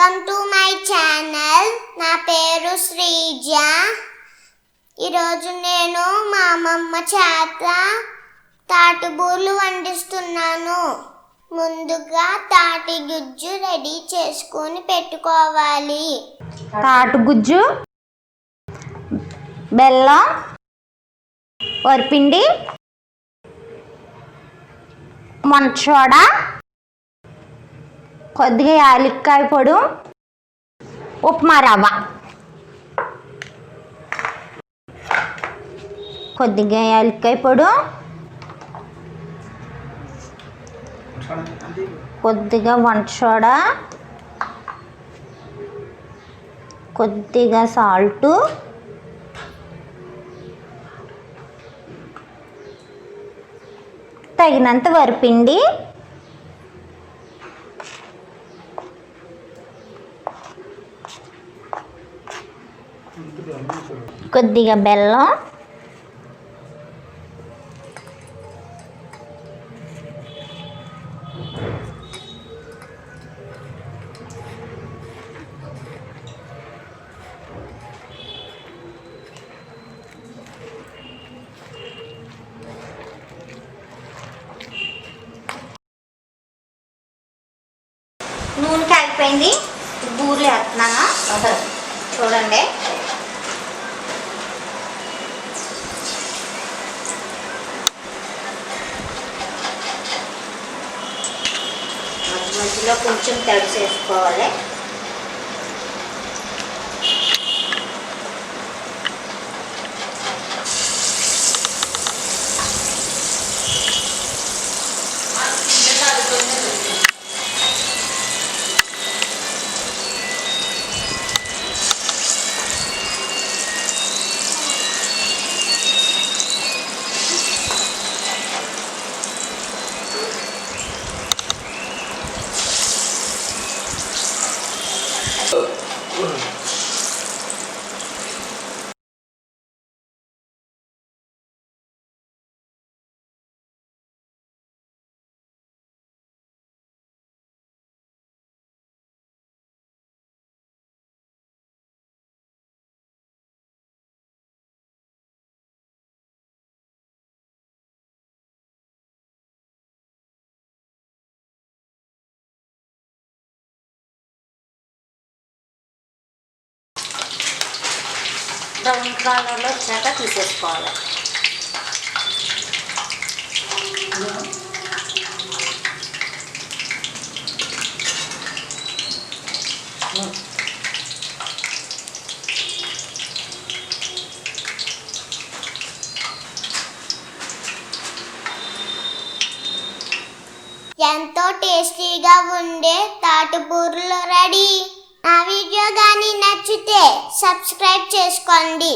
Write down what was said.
Welcome to my channel. నా పేరు శ్రీజ. ఈరోజు నేను మా అమ్మమ్మ చేత తాటి బూరెలు వండిస్తున్నాను. ముందుగా తాటి గుజ్జు రెడీ చేసుకొని పెట్టుకోవాలి. తాటి గుజ్జు, బెల్లం, వరిపిండి, వంట సోడా, కొద్దిగా యాలక్కాయ పొడి, ఉప్మా రవ్వ, కొద్దిగా యాలక్కాయ పొడి, కొద్దిగా వంట సోడా, కొద్దిగా సాల్టు, తగినంత వరిపిండి, కొద్దిగా బెల్లం, నూనె కాగిపోయింది. బూరెలు వేస్తున్నాను, చూడండి. మధ్యలో కొంచెం తడి చేసుకోవాలి. బ్రౌన్ కలర్లో వచ్చాక తీసేసుకోవాలి. ఎంతో టేస్టీగా ఉండే తాటి బూరెలు రెడీ. నా వీడియో కానీ నచ్చితే సబ్స్క్రైబ్ చేసుకోండి.